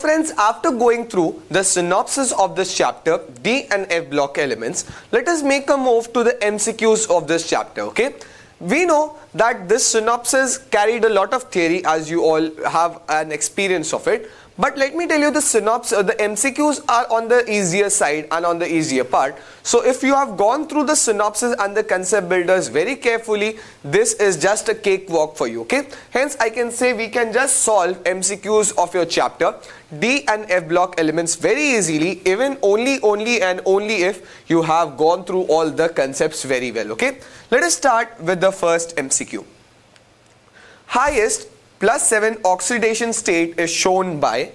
Friends, after going through the synopsis of this chapter, D and F block elements, let us make a move to the MCQs of this chapter, okay? We know that this synopsis carried a lot of theory, as you all have an experience of it. But let me tell you, the synopsis, the MCQs are on the easier side and on the easier part. So if you have gone through the synopsis and the concept builders very carefully, this is just a cakewalk for you, okay? Hence, I can say we can just solve MCQs of your chapter D and F block elements very easily, even only if you have gone through all the concepts very well, okay? Let us start with the first MCQ. Highest +7 oxidation state is shown by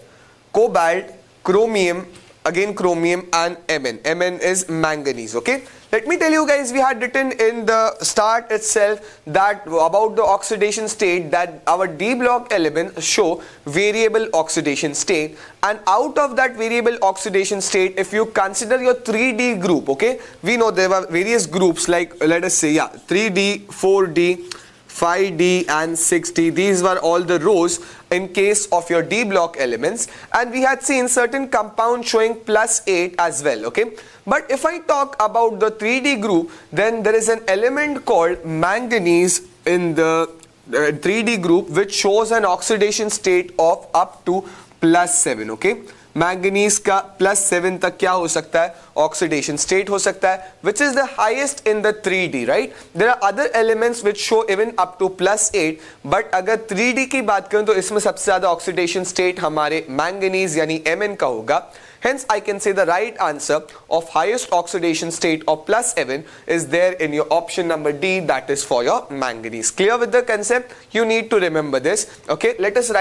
cobalt, chromium, again chromium, and Mn. Mn is manganese, okay? Let me tell you guys, we had written in the start itself that about the oxidation state that our D block elements show variable oxidation state, and out of that variable oxidation state, if you consider your 3D group, okay, we know there were various groups like, let us say, 3D, 4D, 5D and 6D. These were all the rows in case of your D block elements, and we had seen certain compounds showing +8 as well, okay? But if I talk about the 3D group, then there is an element called manganese in the 3D group which shows an oxidation state of up to +7, okay? Manganese का +7 तक क्या हो सकता है, oxidation state हो सकता है, which is the highest in the 3D, right? There are other elements which show even up to +8, but अगर 3D की बात करूं तो इसमें सबसे ज्यादा ऑक्सीडेशन स्टेट हमारे मैंगनीज यानी Mn का होगा. Hence, I can say the right answer of highest oxidation state of +7 is there in your option number D, that is for your manganese. Clear with the concept? You need to remember this. Okay, let us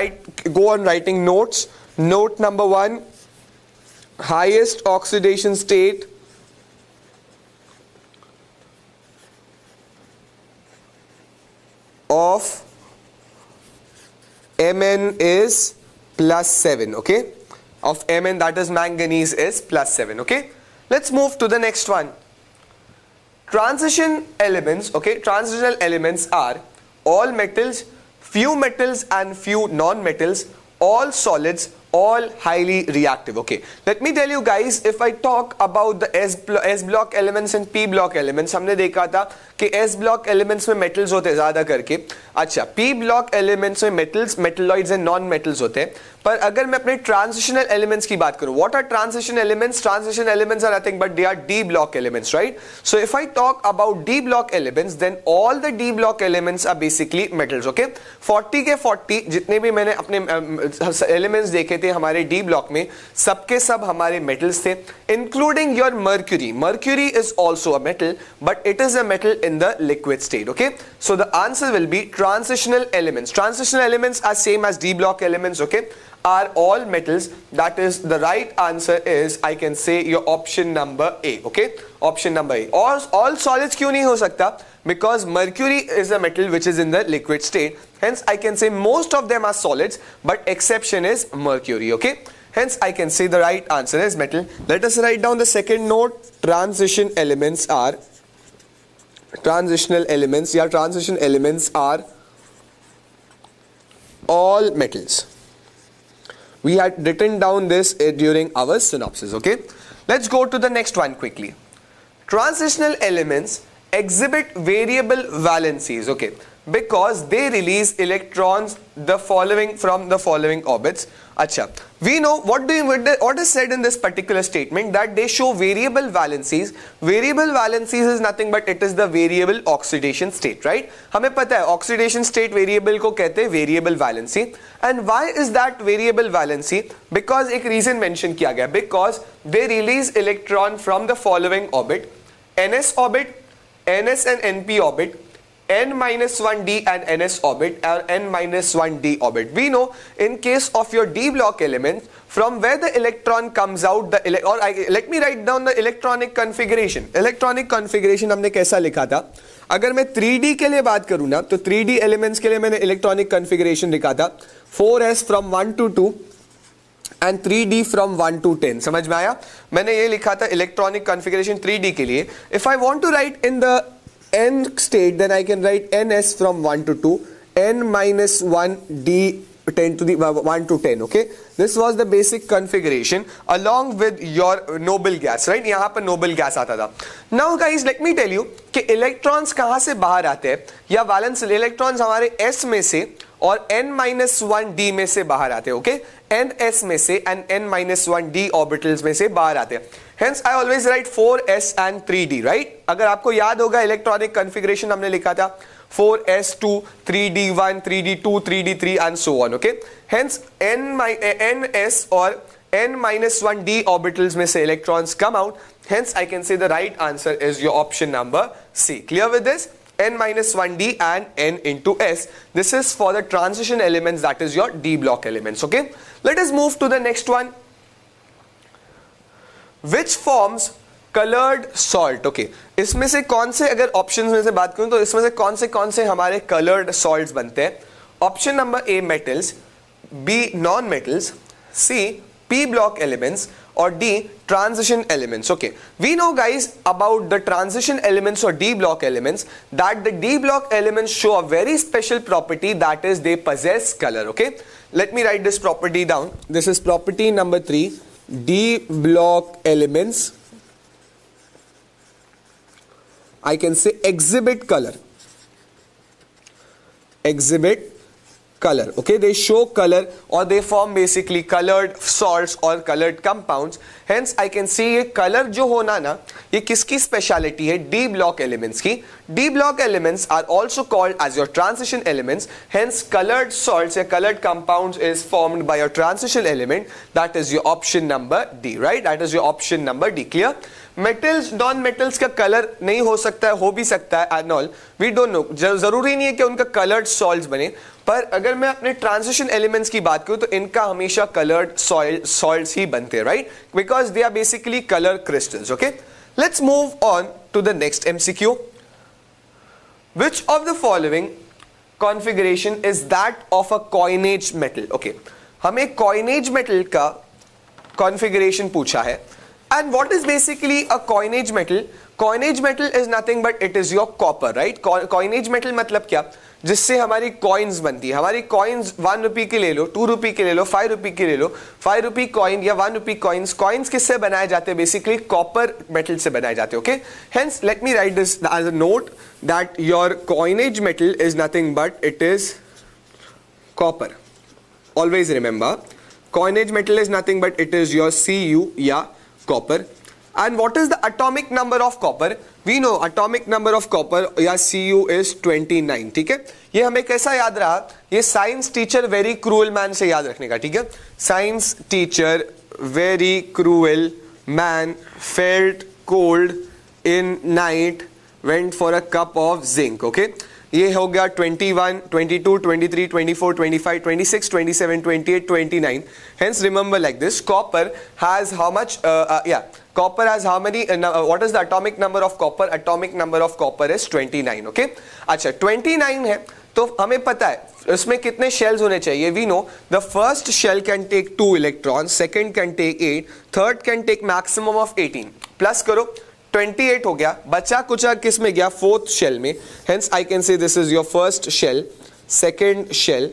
go on writing notes. Note number 1, highest oxidation state of Mn is +7, okay? Of Mn, that is manganese, is +7, okay? Let's move to the next one. Transition elements, okay? Transitional elements are all metals, few metals and few non-metals, all solids, all highly reactive, okay? Let me tell you guys, if I talk about the S block elements and P block elements, हमने देखा था कि S block elements में metals होते हैं ज़्यादा करके. अच्छा, P block elements में metals, metalloids and non-metals होते हैं. पर अगर मैं अपने transitional elements की बात करूं, what are transition elements? Transition elements are nothing but they are D block elements, right? So if I talk about D block elements, then all the D block elements are basically metals, okay? 40 के 40 जितने भी मैंने अपने elements देखे थे हमारे D block में, सबके सब हमारे metals थे, including your mercury. Mercury is also a metal, but it is a metal in the liquid state, okay? So the answer will be transitional elements. Transitional elements are same as D block elements, okay? Are all metals. That is the right answer is, I can say, your option number A, okay? Option number A. All solids क्यों नहीं हो सकता? Because mercury is a metal which is in the liquid state. Hence, I can say most of them are solids, but exception is mercury, okay? Hence, I can say the right answer is metal. Let us write down the second note. Transition elements are, transitional elements, yeah, transition elements are all metals. We had written down this during our synopsis, okay? Let's go to the next one quickly. Transitional elements exhibit variable valencies, okay? Because they release electrons from the following orbits. Acha, we know what is said in this particular statement, that they show variable valencies. Variable valencies is nothing but it is the variable oxidation state, right? हमें पता है oxidation state variable को कहते हैं variable valency. And why is that variable valency? Because एक reason mention किया गया, because they release electron from the following orbit: ns orbit, ns and np orbit, n-1d and ns orbit, or n-1d orbit. We know in case of your D block element, from where the electron comes out, let me write down the electronic configuration. Electronic configuration हमने कैसा लिखा था? अगर मैं 3D के लिए बात करूँ ना, तो 3D elements के लिए मैंने electronic configuration लिखा था 4s from 1 to 2 and 3D from 1 to 10. समझ में आया? मैंने ये लिखा था electronic configuration 3D के लिए. If I want to write in the n state, then I can write ns from 1 to 2, n-1d 10 to the 1 to 10. Okay, this was the basic configuration along with your noble gas, right? यहाँ पर noble gas आता था. Now guys, let me tell you कि electrons कहाँ से बाहर आते हैं, या valence electrons हमारे s में से और n-1d में से बाहर आते हैं. ओके, ns में से and n-1d orbitals में से बाहर आते हैं. Hence I always write 4s and 3d, right? अगर आपको याद होगा इलेक्ट्रॉनिक कॉन्फ़िगरेशन हमने लिखा था 4s2, 3d1, 3d2, 3d3 and so on. Okay, hence ns और n-1d orbitals में से electrons come out. Hence I can say the right answer is your option number C. Clear with this? n-1d and n into s. This is for the transition elements, that is your d block elements. Okay, let us move to the next one. Which forms colored salt? Okay, इसमें से कौन से, अगर options में से बात करूं तो इसमें से कौन से हमारे colored salts बनते हैं? Option number A metals, B non metals, C p block elements or D transition elements. Okay, we know guys about the transition elements or D block elements, that the D block elements show a very special property, that is they possess color. Okay, let me write this property down. This is property number 3. D block elements, I can say exhibit color. Exhibit color. Okay, they show color or they form basically colored salts or colored compounds. Hence I can say ये color जो होना ना, ये किसकी speciality है? D block elements की. D block elements are also called as your transition elements. Hence colored salts या colored compounds is formed by your transition element. That is your option number D, right? That is your option number D. Clear? Metals non metals का colour नहीं हो सकता है, हो भी सकता है and all, we don't know. जरूरी नहीं है कि उनका कलर्ड सॉल्ट्स बने, पर अगर मैं अपने ट्रांजिशन एलिमेंट्स की बात करूं तो इनका हमेशा कलर्ड सॉल्ट्स ही बनते हैं, right? Because they are basically colour crystals. Okay, let's move on to the next MCQ. Which of the following configuration is that of a coinage metal? Okay, हमें coinage metal का configuration पूछा है. And what is basically a coinage metal? Coinage metal is nothing but it is your copper, right? Coinage metal मतलब क्या? जिससे हमारी coins बनती है. हमारी coins 1 रुपये की ले लो, 2 रुपये की ले लो, 5 रुपये की ले लो. 5 रुपये coin या 1 रुपये coins. Coins किससे बनाए जाते हैं? Basically copper metal से बनाए जाते हैं. Okay? Hence let me write this as a note that your coinage metal is nothing but it is copper. Always remember, coinage metal is nothing but it is your Cu या copper. And what is the atomic number of copper? We know atomic number of copper या Cu is 29. ठीक है, ये हमें कैसा याद रहा? ये science teacher very cruel man से याद रखने का. ठीक है, science teacher very cruel man felt cold in night went for a cup of zinc. Okay, ये हो गया 21, 22, 23, 24, 25, 26, 27, 28, 29. Hence remember like this, copper has how much? Copper has how many? What is the atomic number of copper? Atomic number of copper is 29. Okay, अच्छा 29 है तो हमें पता है इसमें कितने shells होने चाहिए. We know the first shell can take 2 electrons, second can take 8, third can take maximum of 18. Plus करो 28 हो गया, बचा कुचा किस में गया? फोर्थ शेल में. Hence I can say this is your first shell, second shell,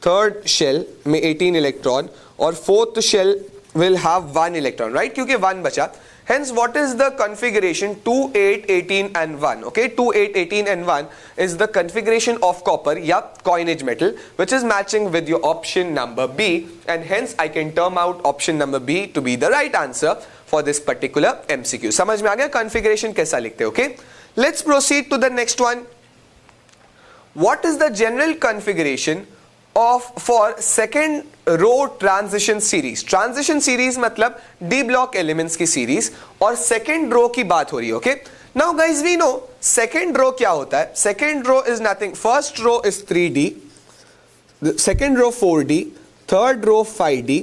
third shell में 18 इलेक्ट्रॉन और fourth shell will have 1 electron, right? क्योंकि 1 बचा. Hence what is the configuration? 2, 8, 18 and 1. Okay, 2, 8, 18 and 1 is the configuration of copper या coinage metal, which is matching with your option number B, and hence I can term out option number B to be the right answer for this particular MCQ. समझ में आ गया configuration कैसा लिखते हैं? Okay, let's proceed to the next one. What is the general configuration of for second row transition series? Transition series मतलब D block elements की series और second row की बात हो रही है. Okay, now guys we know second row क्या होता है. Second row is nothing, first row is 3D, the second row 4D, third row 5D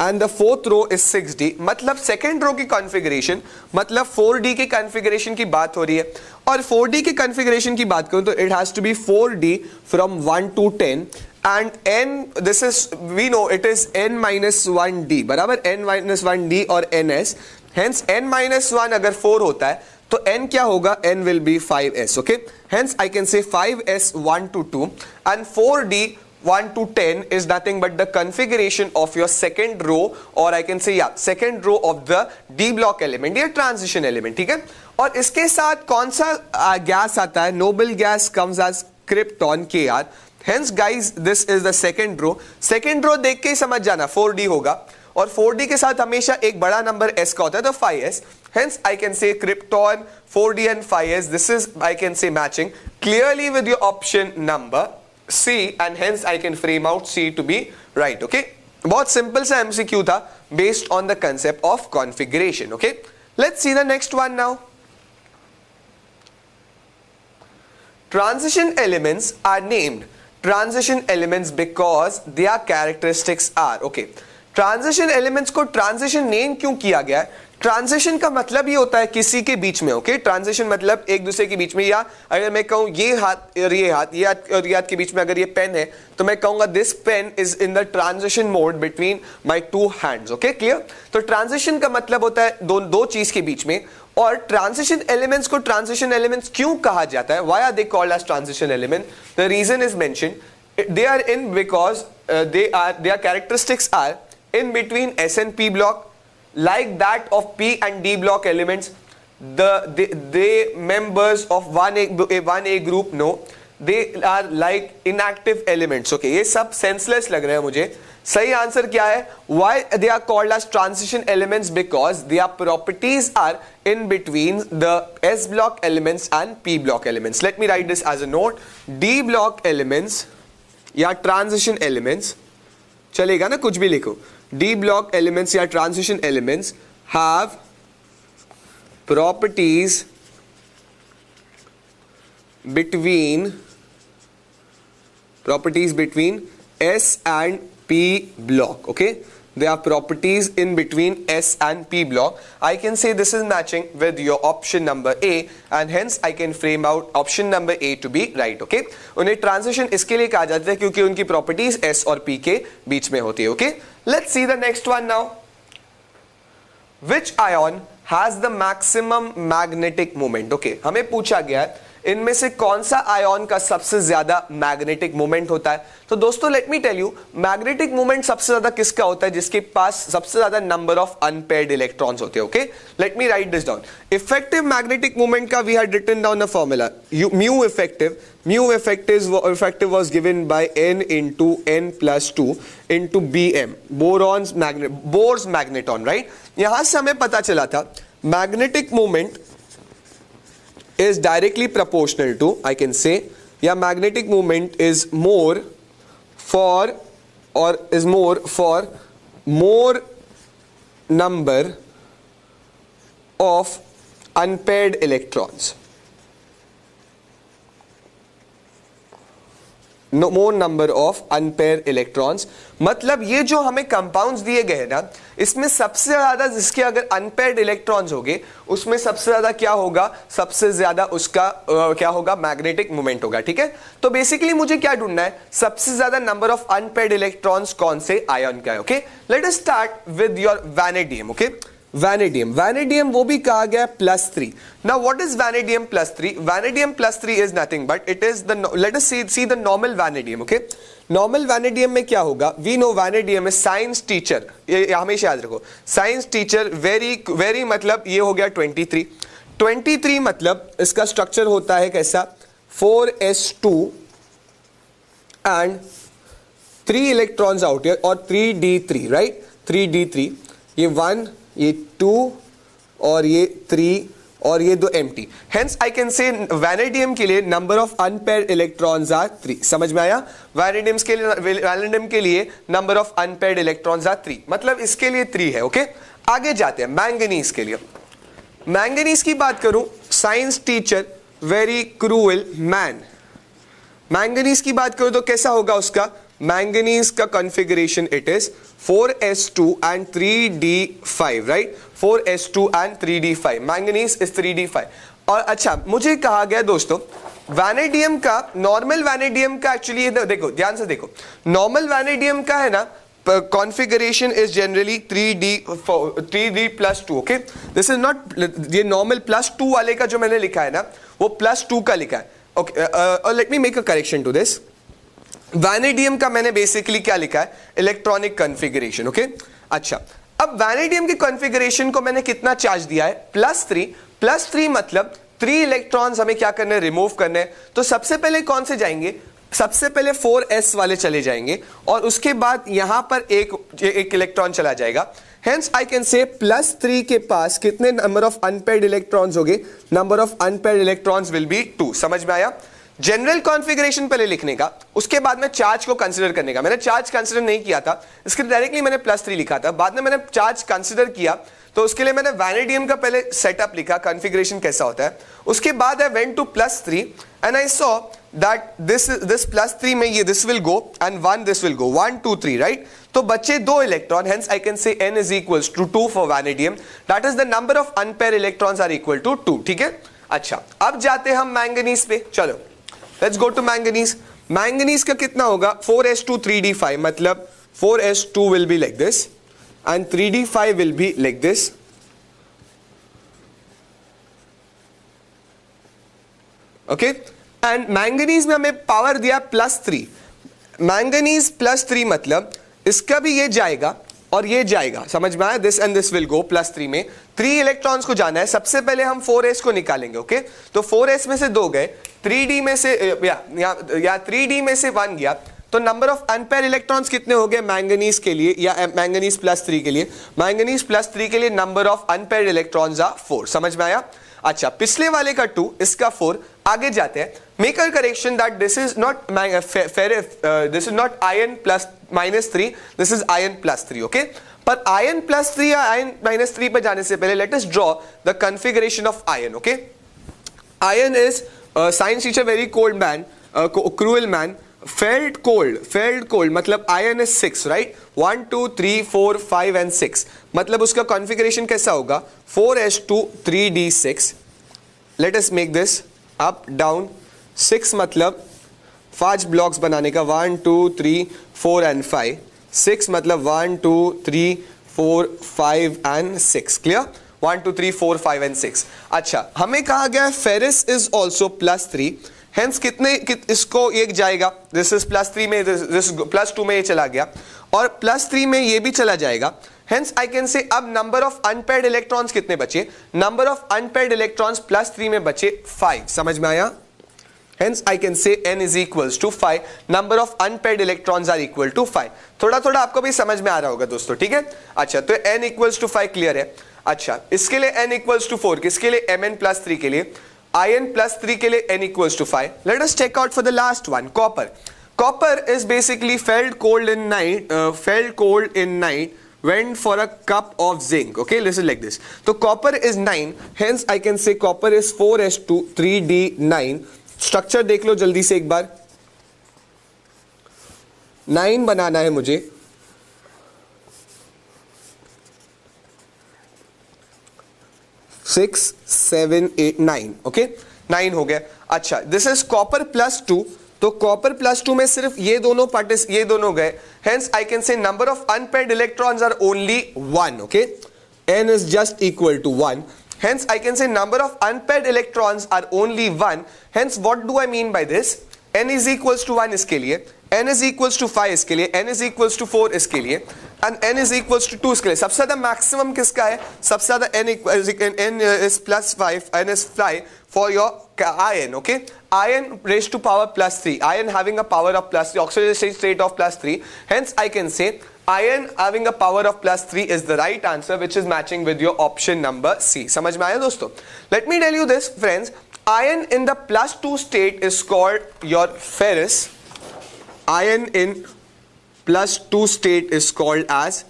and the fourth row is 6D. मतलब second row की configuration मतलब 4D की configuration की बात हो रही है. और 4D की configuration की बात करूं तो it has to be 4D from 1 to 10 and n, this is we know it is n-1d बराबर n-1d और ns. Hence n-1 अगर 4 होता है तो n क्या होगा? n will be 5s. Okay, hence I can say 5s 1 to 2 and 4d 1 to 10 is nothing but the configuration of your second row, or I can say second row of the d block element या transition element, ठीक है. और इसके साथ कौन सा gas आता है? noble gas comes as krypton Kr. Hence guys this is the second row. Second row देख के ही समझ जाना 4d होगा, और 4d के साथ हमेशा एक बड़ा नंबर s का होता है, तो 5s. Hence I can say krypton, 4d and 5s. This is I can say matching clearly with your option number C, and hence I can frame out C to be right. Okay, बहुत simple सा MCQ था based on the concept of configuration. Okay, let's see the next one now. Transition elements are named transition elements because their characteristics are. Okay, transition elements को transition name क्यों किया गया है? Transition का मतलब ये होता है किसी के बीच में. ओके, ट्रांजिशन मतलब एक दूसरे के बीच में, या अगर मैं कहूँ ये हाथ और ये हाथ, ये हाथ और ये हाथ के बीच में अगर ये पेन है तो मैं कहूंगा this pen is in the transition mode between my two hands. Okay, clear? तो ट्रांजिशन का मतलब होता है दो चीज के बीच में. और ट्रांजिशन एलिमेंट्स को ट्रांजिशन एलिमेंट्स क्यों कहा जाता है? Why are they called as transition element? The reason is mentioned. they are in because their characteristics are in between S and P block, like that of P and D block elements. They members of 1A group, no, they are like inactive elements. Okay, ये सब senseless लग रहे हैं मुझे. सही answer क्या है? Why they are called as transition elements? Because their properties are in between the S block elements and P block elements. Let me write this as a note. D block elements या transition elements, चलेगा ना, कुछ भी लिखो. D block elements या transition elements have properties between S and P block. Okay, they have properties in between S and P block. I can say this is matching with your option number A, and hence I can frame out option number A to be right. Okay, उन्हें transition इसके लिए कहा जाता है क्योंकि उनकी properties S और P के बीच में होती है. Okay, let's see the next one now. Which ion has the maximum magnetic moment? Okay, हमें पूछा गया है इनमें से कौन सा आयन का सबसे ज्यादा मैग्नेटिक मोमेंट होता है. तो दोस्तों let me tell you, magnetic moment सबसे ज्यादा किसका होता है? जिसके पास सबसे ज्यादा नंबर ऑफ अनपेयर्ड इलेक्ट्रॉन्स होते हैं. Okay, let me write this down. Effective magnetic moment का we had written down a formula, mu effective was given by n into n plus 2 into bm, Bohr's magneton. Right, यहां से हमें पता चला था magnetic moment is directly proportional to, I can say, yeah, magnetic moment is more for more number of unpaired electrons. No more number of unpaired electrons. मतलब ये जो हमें कंपाउंड्स दिए गए ना, इसमें सबसे ज्यादा जिसके अगर अनपेयर्ड इलेक्ट्रॉन्स होंगे उसमें सबसे ज्यादा क्या होगा? सबसे ज्यादा उसका क्या होगा? मैग्नेटिक मोमेंट होगा. ठीक है, तो बेसिकली मुझे क्या ढूंढना है? सबसे ज्यादा नंबर ऑफ अनपेयर्ड इलेक्ट्रॉन्स कौन से आयन का है. Okay, let us start with your vanadium. Okay, vanadium वो भी कहा गया +3. Now what is vanadium +3? Vanadium +3 is nothing but it is the, let us see the normal vanadium. Okay, normal vanadium में क्या होगा? We know vanadium is science teacher, ये हमेशा याद रखो, science teacher very मतलब ये हो गया 23 मतलब इसका स्ट्रक्चर होता है कैसा? 4s2 and 3 electrons out here और 3d3, right? 3d3, ये 1, ये 2 और ये 3 और ये 2 empty. Hence I can say vanadium के लिए number of unpaired electrons are 3. समझ में आया? vanadium के लिए number of unpaired electrons are 3. मतलब इसके लिए 3 है. ओके, आगे जाते हैं मैंगनीज के लिए. मैंगनीज की बात करूं, science teacher very cruel man. Manganese की बात करूं तो कैसा होगा उसका? मैंगनीज का configuration it is 4s2 and 3d5, right? 4s2 and 3d5. Manganese is 3d5. और अच्छा, मुझे कहा गया दोस्तों वैनेडियम का, नॉर्मल वैनेडियम का एक्चुअली देखो, ध्यान से देखो, नॉर्मल वैनेडियम का है ना configuration is generally 3d+2. Okay, this is not, ये नॉर्मल +2 वाले का जो मैंने लिखा है ना वो +2 का लिखा है. Okay, let me make a correction to this. Vanadium का मैंने बेसिकली क्या लिखा है, इलेक्ट्रॉनिक कॉन्फ़िगरेशन, ओके। अच्छा, अब वैनेडियम की कॉन्फ़िगरेशन को मैंने कितना चार्ज दिया है, +3 मतलब 3 इलेक्ट्रॉन्स हमें क्या करना है, रिमूव करने हैं। तो सबसे पहले कौन से जाएंगे, सबसे पहले 4s वाले चले जाएंगे और उसके बाद यहां पर एक इलेक्ट्रॉन चला जाएगा। Hence I can say +3 के पास कितने नंबर ऑफ अनपेयर्ड इलेक्ट्रॉन्स होंगे, number of unpaired electrons will be 2। समझ में आया? जनरल कॉन्फ़िगरेशन पहले लिखने का, उसके बाद में चार्ज को कंसीडर करने का। मैंने चार्ज कंसीडर नहीं किया था, इसके डायरेक्टली मैंने +3 लिखा था। बाद में मैंने चार्ज कंसीडर किया तो उसके लिए मैंने वैनेडियम का पहले सेटअप लिखा, कॉन्फ़िगरेशन कैसा होता है। उसके बाद I went to +3 and I saw that this +3 में ये this will go and 1 this will go, 1 2 3, right? तो बच्चे 2 electron, hence I can say n is equals to 2 for vanadium, that is the number of unpaired electrons are equal to 2, ठीक है। अच्छा, अब जाते हैं हम मैंगनीज पे, चलो let's go to manganese. Manganese का कितना होगा, 4s2 3d5, मतलब 4s2 will be like this and 3d5 will be like this, okay? And manganese में हमें पावर दिया +3, मैंगनीज +3 मतलब इसका भी ये जाएगा और ये जाएगा, समझ में आया? This and this will go, +3 में 3 इलेक्ट्रॉन्स को जाना है। सबसे पहले हम 4s को निकालेंगे, ओके। तो 4s में से 2 गए, 3d में से या 3d में से 1 गया, तो नंबर ऑफ अनपेयर इलेक्ट्रॉन्स कितने हो गए मैंगनीज के लिए, या मैंगनीज +3 के लिए? मैंगनीज +3 के लिए number of unpair electrons are 4। समझ में आया? अच्छा, पिछले वाले का 2, इसका 4। आगे जाते हैं, make a correction that this is not this is not ion -3, this is ion +3, okay. पर आयन +3 या आयन -3 पर जाने से पहले let us draw the configuration of ion, okay. Ion is science teacher very cold man, cruel man, felt cold मतलब ion is 6, right? 1 2 3 4 5 and 6, मतलब उसका configuration कैसा होगा, 4s2 3d6। Let us make this up down, 6 मतलब 5 blocks बनाने का, 1 2 3 4 and 5, 6 मतलब 1 2 3 4 5 and 6, clear? 1 2 3 4 5 and 6। अच्छा, हमें कहा गया फेरिस इज ऑल्सो +3, हेंस इसको एक जाएगा, दिस इज +3 में, दिस +2 में ये चला गया और +3 में ये भी चला जाएगा। हेंस आई कैन से अब नंबर ऑफ अनपेयर्ड इलेक्ट्रॉन्स कितने बचे, नंबर ऑफ अनपेयर्ड इलेक्ट्रॉन्स +3 में बचे 5। समझ में आया? Hence I can say n is equals to 5, number of unpaired electrons are equal to 5। थोड़ा थोड़ा आपको भी समझ में आ रहा होगा दोस्तों, ठीक है? अच्छा, तो n equals to 5 क्लियर है। अच्छा, इसके लिए n equals to 4, किसके लिए, Mn +3 के लिए, In +3 के लिए n equals to 5। Let us check out for the last one, copper. Copper is basically felt cold in night, went for a cup of zinc, okay? Listen like this. So copper is 9, hence I can say copper is 4s2 3d9। Structure देख लो जल्दी से एक बार, 9 बनाना है मुझे, six 7 8 9, okay, 9 हो गया। अच्छा, this is copper +2, तो कॉपर +2 में सिर्फ ये दोनों गए, hence I can say number of unpaired electrons are only 1, okay. n is just equal to 1, hence I can say number of unpaired electrons are only 1। hence what do I mean by this, n is equals to 1 इसके लिए, n is equals to 5 इसके लिए, n is equals to 4 इसके लिए, and n is equals to 2 इसके लिए। सबसे ज्यादा मैक्सिमम किसका है, सबसे ज्यादा n is +5, n is 5 for your iron, okay? Iron raised to power +3, iron having a power of +3, oxidation state of +3, hence I can say iron having a power of +3 is the right answer, which is matching with your option number C। समझ में आया दोस्तों? Let me tell you this friends, iron in the +2 state is called your ferrous, iron in +2 state is called as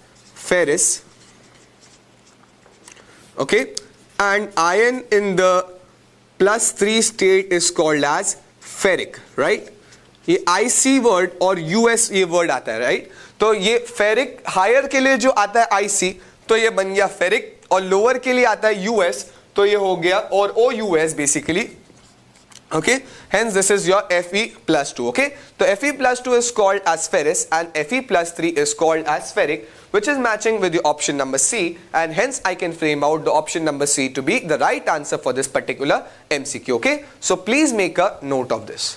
ferrous, okay, and iron in the +3 state is called as ferric, right? ये IC word और US ये word आता है, right? तो ये ferric higher के लिए जो आता है IC, तो ये बन गया फेरिक, और लोअर के लिए आता है US, तो ये हो गया और OUS basically, okay. Hence this is your Fe+2, okay. तो Fe+2 is called as ferrous and Fe+3 is called as ferric, which is matching with your option number C, and hence I can frame out the option number C to be the right answer for this particular MCQ, okay? So please make a note of this.